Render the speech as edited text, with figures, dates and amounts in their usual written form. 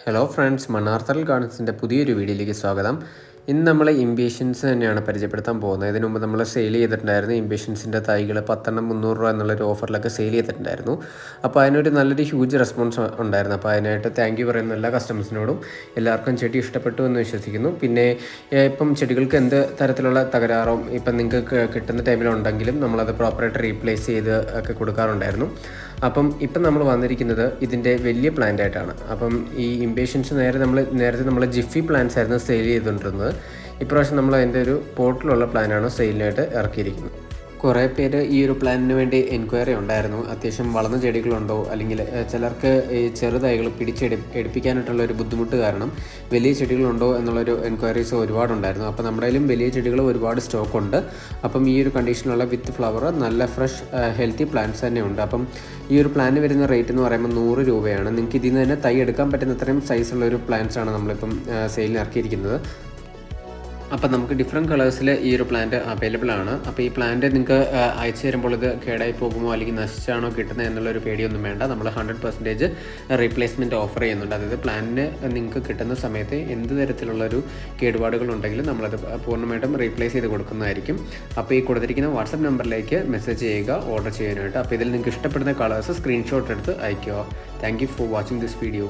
Hello friends, Mannarthara ഗാർഡൻസിൻ്റെ പുതിയൊരു വീഡിയോയിലേക്ക് സ്വാഗതം. ഇന്ന് നമ്മൾ ഇംപേഷ്യൻസ് തന്നെയാണ് പരിചയപ്പെടുത്താൻ പോകുന്നത്. ഇതിനു മുമ്പ് നമ്മൾ സെയിൽ ചെയ്തിട്ടുണ്ടായിരുന്നു ഇംപേഷ്യൻസിൻ്റെ തൈകൾ 10 300 രൂപ എന്നുള്ളൊരു ഓഫറിലൊക്കെ സെയിൽ ചെയ്തിട്ടുണ്ടായിരുന്നു. അപ്പോൾ അതിനൊരു നല്ലൊരു ഹ്യൂജ് റെസ്പോൺസ് ഉണ്ടായിരുന്നു. അപ്പോൾ അതിനായിട്ട് താങ്ക് യു പറയുന്ന എല്ലാ കസ്റ്റമേഴ്സിനോടും. എല്ലാവർക്കും ചെടി ഇഷ്ടപ്പെട്ടു എന്ന് വിശ്വസിക്കുന്നു. പിന്നെ ഇപ്പം ചെടികൾക്ക് എന്ത് തരത്തിലുള്ള തകരാറും ഇപ്പം നിങ്ങൾക്ക് കിട്ടുന്ന ടൈമിലുണ്ടെങ്കിലും നമ്മളത് പ്രോപ്പറായിട്ട് റീപ്ലേസ് ചെയ്ത് ഒക്കെ കൊടുക്കാറുണ്ടായിരുന്നു. അപ്പം ഇപ്പം നമ്മൾ വന്നിരിക്കുന്നത് ഇതിൻ്റെ വലിയ പ്ലാന്റ് ആയിട്ടാണ്. അപ്പം ഈ ഇംപേഷ്യൻസ് നേരത്തെ നമ്മൾ ജിഫി പ്ലാന്റ്സ് ആയിരുന്നു സെയിൽ ചെയ്തുകൊണ്ടിരുന്നത്. ഇപ്രാവശ്യം നമ്മൾ അതിൻ്റെ ഒരു പോട്ടിലുള്ള പ്ലാനാണ് സെയിലിനായിട്ട് ഇറക്കിയിരിക്കുന്നത്. കുറേ പേര് ഈ ഒരു പ്ലാനിന് വേണ്ടി എൻക്വയറി ഉണ്ടായിരുന്നു. അത്യാവശ്യം വളർന്ന ചെടികളുണ്ടോ, അല്ലെങ്കിൽ ചിലർക്ക് ഈ ചെറുതൈകൾ എടുപ്പിക്കാനായിട്ടുള്ള ഒരു ബുദ്ധിമുട്ട് കാരണം വലിയ ചെടികളുണ്ടോ എന്നുള്ളൊരു എൻക്വയറീസ് ഒരുപാടുണ്ടായിരുന്നു. അപ്പോൾ നമ്മുടെ കയ്യിലും വലിയ ചെടികൾ ഒരുപാട് സ്റ്റോക്കുണ്ട്. അപ്പം ഈ ഒരു കണ്ടീഷനുള്ള വിത്ത് ഫ്ലവർ നല്ല ഫ്രഷ് ഹെൽത്തി പ്ലാന്റ്സ് തന്നെ ഉണ്ട്. അപ്പം ഈ ഒരു പ്ലാന്റ് വരുന്ന റേറ്റ് എന്ന് പറയുമ്പോൾ 100 രൂപയാണ്. നിങ്ങൾക്ക് ഇതിൽ നിന്ന് തന്നെ തൈ എടുക്കാൻ പറ്റുന്ന അത്രയും സൈസുള്ള ഒരു പ്ലാന്റ്സാണ് നമ്മളിപ്പം സെയിലിന് ഇറക്കിയിരിക്കുന്നത്. അപ്പം നമുക്ക് ഡിഫറെൻറ്റ് കളേഴ്സിൽ ഈ ഒരു പ്ലാന്റ് അവൈലബിൾ ആണ്. അപ്പോൾ ഈ പ്ലാന്റ് നിങ്ങൾക്ക് അയച്ചു തരുമ്പോൾ ഇത് കേടായി പോകുമോ അല്ലെങ്കിൽ നശിച്ചാണോ കിട്ടുന്നത് എന്നുള്ളൊരു പേടിയൊന്നും വേണ്ട. നമ്മൾ 100% റീപ്ലേസ്മെൻറ്റ് ഓഫർ ചെയ്യുന്നുണ്ട്. അതായത് പ്ലാന്റിന് നിങ്ങൾക്ക് കിട്ടുന്ന സമയത്ത് എന്ത് തരത്തിലുള്ളൊരു കേടുപാടുകളുണ്ടെങ്കിലും നമ്മളത് പൂർണ്ണമായിട്ടും റീപ്ലേസ് ചെയ്ത് കൊടുക്കുന്നതായിരിക്കും. അപ്പോൾ ഈ കൊടുത്തിരിക്കുന്ന വാട്സപ്പ് നമ്പറിലേക്ക് മെസ്സേജ് ചെയ്യുക ഓർഡർ ചെയ്യാനായിട്ട്. അപ്പോൾ ഇതിൽ നിങ്ങൾക്ക് ഇഷ്ടപ്പെടുന്ന കളേഴ്സ് സ്ക്രീൻഷോട്ട് എടുത്ത് അയയ്ക്കുക. Thank you for watching this video.